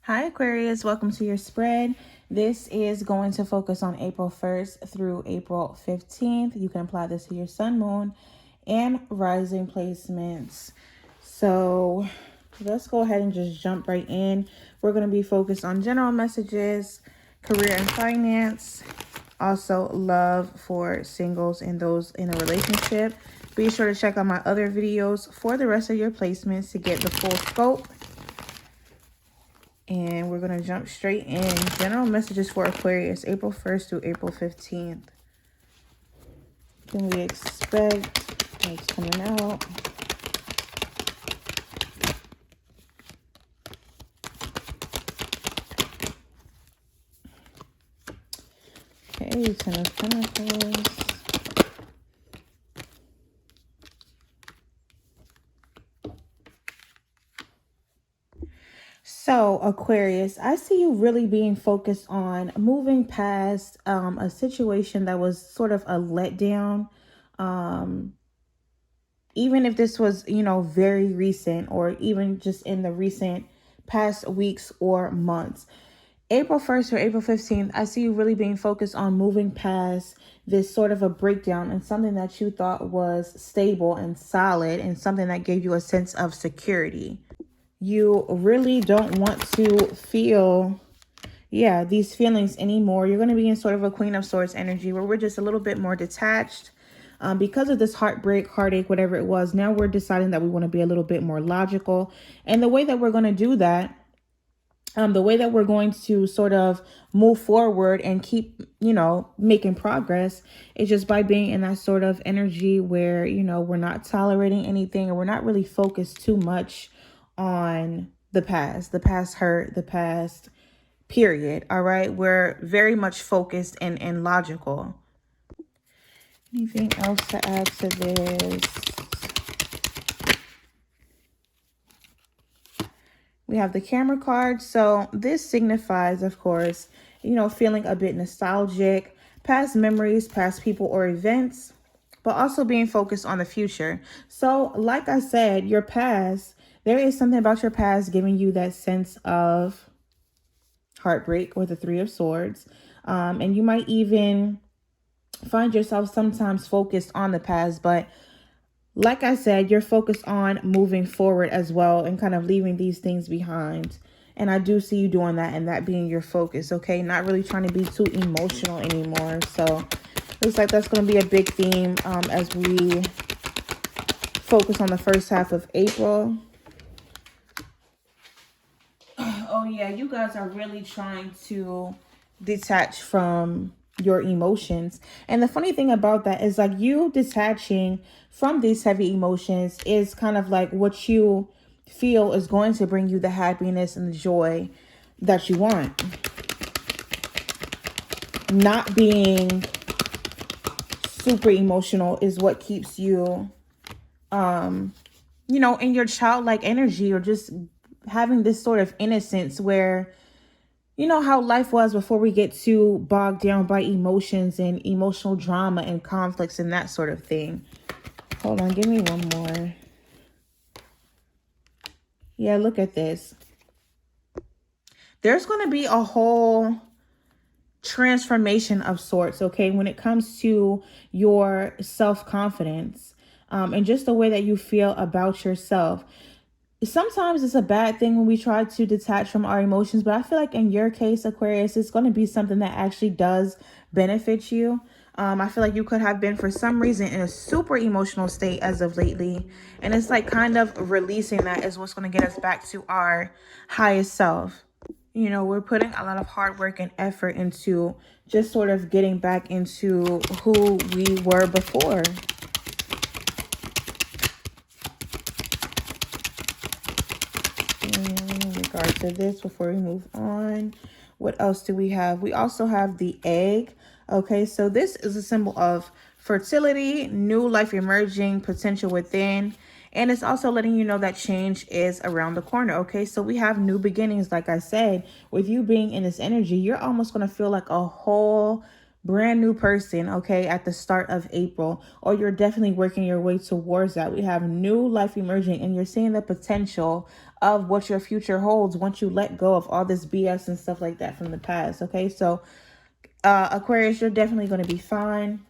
Hi Aquarius, welcome to your spread. This is going to focus on April 1st through April 15th. You can apply this to your sun, moon, and rising placements. So let's go ahead and just jump right in. We're going to be focused on general messages, career and finance, also love for singles and those in a relationship. Be sure to check out my other videos for the rest of your placements to get the full scope. And we're going to jump straight in. General messages for Aquarius, April 1st through April 15th. Can we expect what's coming out? Okay, Ten of Pentacles. So Aquarius, I see you really being focused on moving past a situation that was sort of a letdown. Even if this was, very recent or even just in the recent past weeks or months. April 1st or April 15th, I see you really being focused on moving past this sort of a breakdown and something that you thought was stable and solid and something that gave you a sense of security. You really don't want to feel, these feelings anymore. You're going to be in sort of a Queen of Swords energy where we're just a little bit more detached. Because of this heartbreak, heartache, whatever it was, now we're deciding that we want to be a little bit more logical. And the way that we're going to do that, the way that we're going to sort of move forward and keep, making progress is just by being in that sort of energy where, we're not tolerating anything or we're not really focused too much on the past hurt, the past period. All right. We're very much focused and logical. Anything else to add to this? We have the Camera card. So this signifies, of course, feeling a bit nostalgic, past memories, past people or events, but also being focused on the future. So like I said, your past, there is something about your past giving you that sense of heartbreak with the Three of Swords. And you might even find yourself sometimes focused on the past, but like I said, you're focused on moving forward as well and kind of leaving these things behind. And I do see you doing that and that being your focus, okay? Not really trying to be too emotional anymore. So looks like that's going to be a big theme as we focus on the first half of April. Oh yeah, you guys are really trying to detach from your emotions. And the funny thing about that is like you detaching from these heavy emotions is kind of like what you feel is going to bring you the happiness and the joy that you want. Not being super emotional is what keeps you, in your childlike energy or just having this sort of innocence where, you know how life was before we get too bogged down by emotions and emotional drama and conflicts and that sort of thing. Hold on, give me one more. Yeah, look at this. There's going to be a whole transformation of sorts, okay, when it comes to your self-confidence and just the way that you feel about yourself. Sometimes it's a bad thing when we try to detach from our emotions, but I feel like in your case, Aquarius, it's going to be something that actually does benefit you. I feel like you could have been for some reason in a super emotional state as of lately. And it's like kind of releasing that is what's going to get us back to our highest self. We're putting a lot of hard work and effort into just sort of getting back into who we were before. In regard to this, before we move on, what else do we have? We also have the egg. Okay, so this is a symbol of fertility, new life emerging, potential within. And it's also letting you know that change is around the corner. Okay, so we have new beginnings. Like I said, with you being in this energy, you're almost going to feel like a whole brand new person, okay, at the start of April, or you're definitely working your way towards that. We have new life emerging and you're seeing the potential of what your future holds once you let go of all this BS and stuff like that from the past. Okay, so Aquarius, you're definitely going to be fine.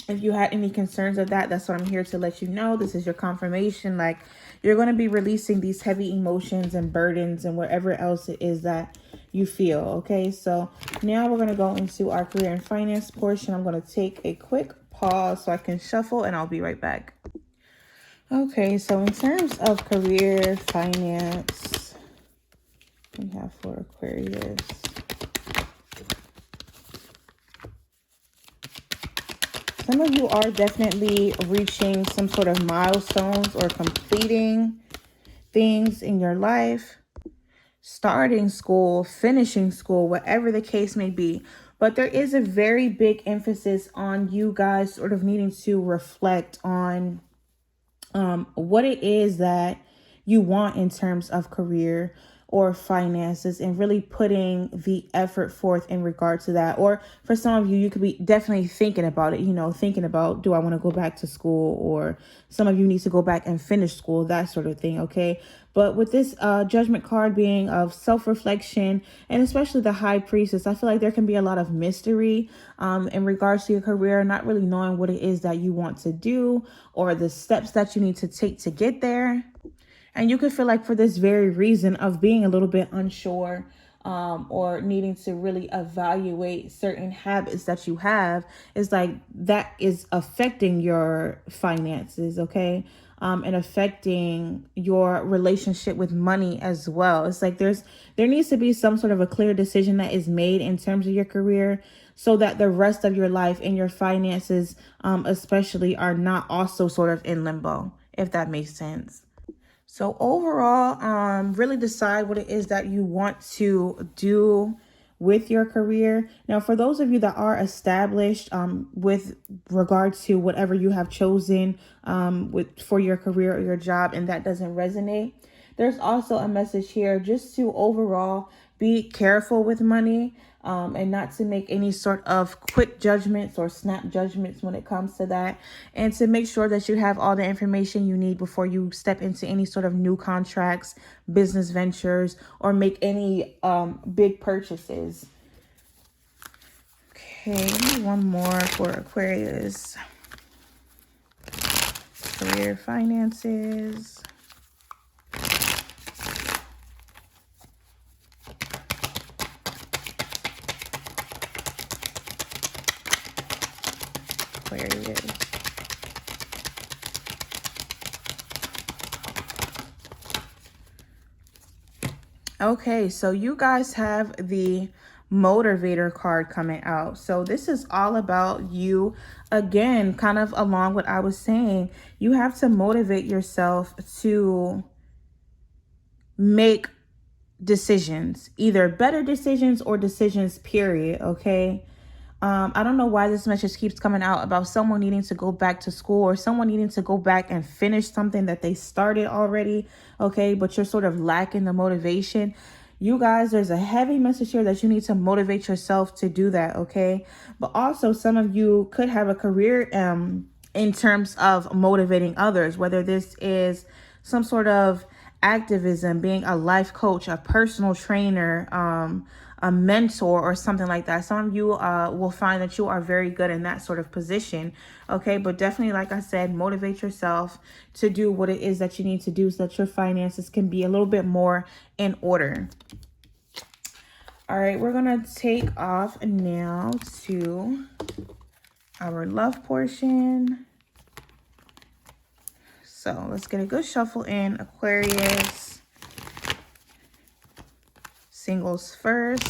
If you had any concerns of that, that's what I'm here to let you know. This is your confirmation. Like, you're going to be releasing these heavy emotions and burdens and whatever else it is that you feel. Okay, so now we're going to go into our career and finance portion. I'm going to take a quick pause so I can shuffle, and I'll be right back. Okay, so in terms of career, finance, we have for Aquarius. Some of you are definitely reaching some sort of milestones or completing things in your life, starting school, finishing school, whatever the case may be. But there is a very big emphasis on you guys sort of needing to reflect on what it is that you want in terms of career or finances, and really putting the effort forth in regard to that. Or for some of you, you could be definitely thinking about it, thinking about, do I want to go back to school? Or some of you need to go back and finish school, that sort of thing. Okay. But with this judgment card being of self-reflection, and especially the high priestess, I feel like there can be a lot of mystery in regards to your career, not really knowing what it is that you want to do or the steps that you need to take to get there. And you could feel like for this very reason of being a little bit unsure, or needing to really evaluate certain habits that you have, is like that is affecting your finances, okay? And affecting your relationship with money as well. It's like there needs to be some sort of a clear decision that is made in terms of your career, so that the rest of your life and your finances, especially, are not also sort of in limbo, if that makes sense. So overall, really decide what it is that you want to do with your career. Now, for those of you that are established with regards to whatever you have chosen for your career or your job, and that doesn't resonate, there's also a message here just to overall be careful with money, and not to make any sort of quick judgments or snap judgments when it comes to that. And to make sure that you have all the information you need before you step into any sort of new contracts, business ventures, or make any big purchases. Okay, one more for Aquarius. Career, finances. Aquarius. Okay, so you guys have the motivator card coming out. So this is all about you. Again, kind of along what I was saying, you have to motivate yourself to make decisions, either better decisions or decisions, period. Okay. I don't know why this message keeps coming out about someone needing to go back to school, or someone needing to go back and finish something that they started already. Okay. But you're sort of lacking the motivation. You guys, there's a heavy message here that you need to motivate yourself to do that. Okay. But also, some of you could have a career in terms of motivating others, whether this is some sort of activism, being a life coach, a personal trainer, a mentor, or something like that. Some of you will find that you are very good in that sort of position. Okay, but definitely, like I said, motivate yourself to do what it is that you need to do so that your finances can be a little bit more in order. All right, we're going to take off now to our love portion. So let's get a good shuffle in. Aquarius, singles first.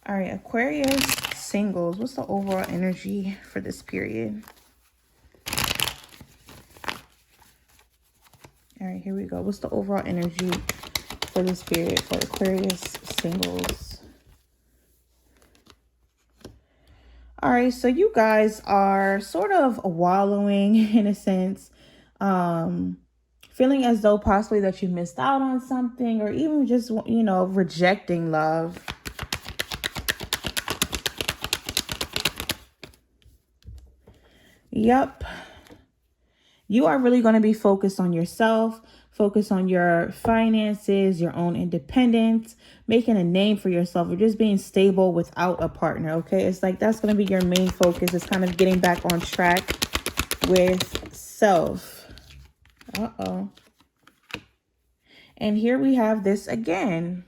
All right, Aquarius, singles. What's the overall energy for this period? All right, here we go. What's the overall energy for this period for Aquarius, singles? All right, so you guys are sort of wallowing in a sense, feeling as though possibly that you missed out on something, or even just, you know, rejecting love. Yep. You are really going to be focused on yourself, focus on your finances, your own independence, making a name for yourself, or just being stable without a partner. Okay. It's like that's going to be your main focus. It's kind of getting back on track with self. And here we have this again.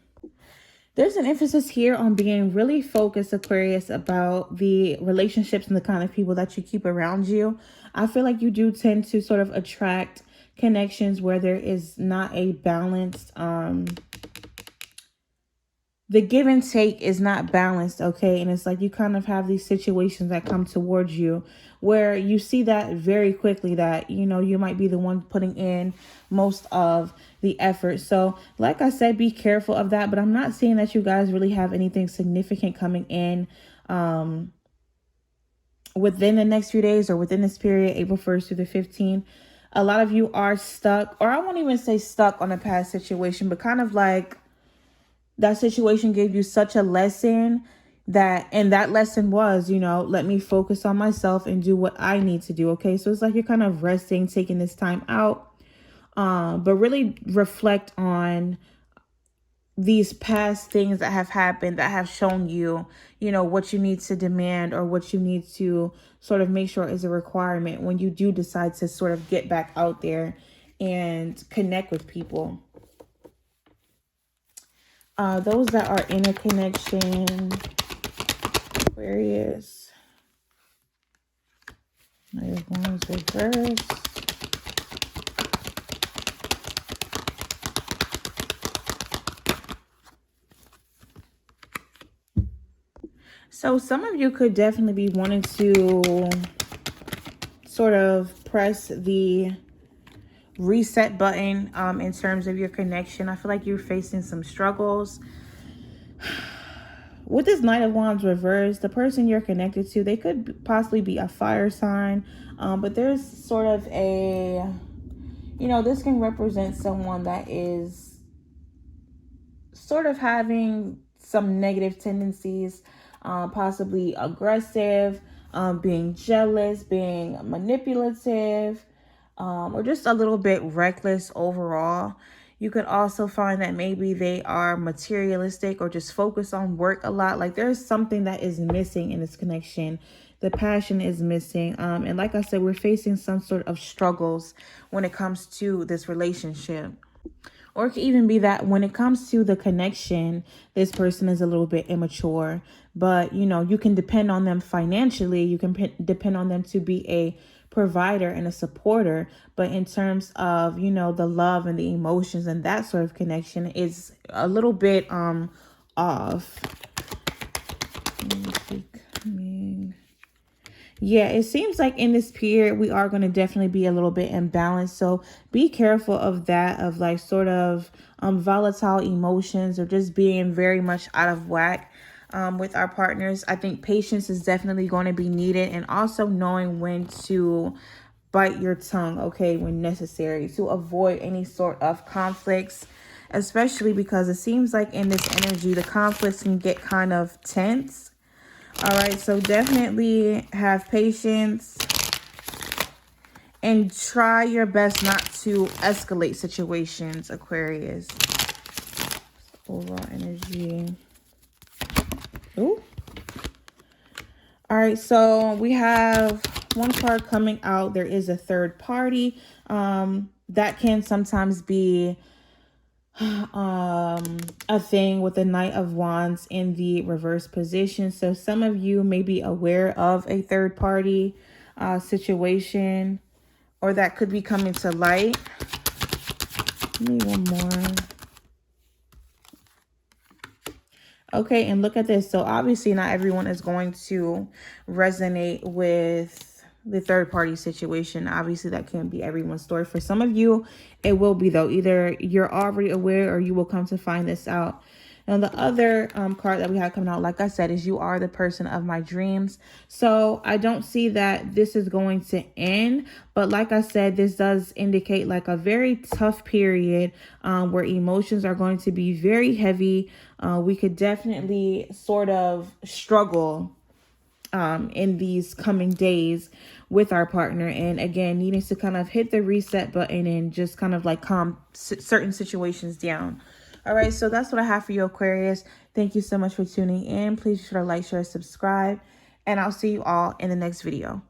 There's an emphasis here on being really focused, Aquarius, about the relationships and the kind of people that you keep around you. I feel like you do tend to sort of attract connections where there is not a balanced, the give and take is not balanced, okay? And it's like you kind of have these situations that come towards you where you see that very quickly that, you know, you might be the one putting in most of the effort. So like I said, be careful of that. But I'm not seeing that you guys really have anything significant coming in within the next few days or within this period, April 1st through the 15th. A lot of you are stuck, or I won't even say stuck on a past situation, but kind of like that situation gave you such a lesson and that lesson was, you know, let me focus on myself and do what I need to do. Okay. So it's like you're kind of resting, taking this time out, but really reflect on these past things that have happened that have shown you, you know, what you need to demand or what you need to sort of make sure is a requirement when you do decide to sort of get back out there and connect with people. Those that are in a connection, Aquarius, Knight of Wands reversed. So some of you could definitely be wanting to sort of press the reset button in terms of your connection. I feel like you're facing some struggles. With this Knight of Wands reversed, the person you're connected to, they could possibly be a fire sign. But there's sort of a, you know, this can represent someone that is sort of having some negative tendencies, possibly aggressive, being jealous, being manipulative, or just a little bit reckless overall. You could also find that maybe they are materialistic or just focus on work a lot. Like there's something that is missing in this connection. The passion is missing. And like I said, we're facing some sort of struggles when it comes to this relationship. Or it could even be that when it comes to the connection, this person is a little bit immature. But, you know, you can depend on them financially. You can depend on them to be a provider and a supporter. But in terms of, you know, the love and the emotions and that sort of connection is a little bit off. Yeah, it seems like in this period, we are going to definitely be a little bit imbalanced. So be careful of that, of like sort of volatile emotions or just being very much out of whack with our partners. I think patience is definitely going to be needed, and also knowing when to bite your tongue, okay, when necessary, to avoid any sort of conflicts, especially because it seems like in this energy, the conflicts can get kind of tense. All right, so definitely have patience and try your best not to escalate situations, Aquarius. Overall energy. Ooh. All right, so we have one card coming out. There is a third party. That can sometimes be a thing with the Knight of Wands in the reverse position. So some of you may be aware of a third party situation, or that could be coming to light. Give me one more. Okay, and look at this. So obviously not everyone is going to resonate with the third party situation. Obviously that can't be everyone's story. For some of you, it will be though. Either you're already aware or you will come to find this out. Now, the other card that we have coming out, like I said, is you are the person of my dreams. So I don't see that this is going to end. But like I said, this does indicate like a very tough period where emotions are going to be very heavy. We could definitely sort of struggle in these coming days with our partner. And again, needing to kind of hit the reset button and just kind of like calm certain situations down. All right, so that's what I have for you, Aquarius. Thank you so much for tuning in. Please be sure to like, share, subscribe, and I'll see you all in the next video.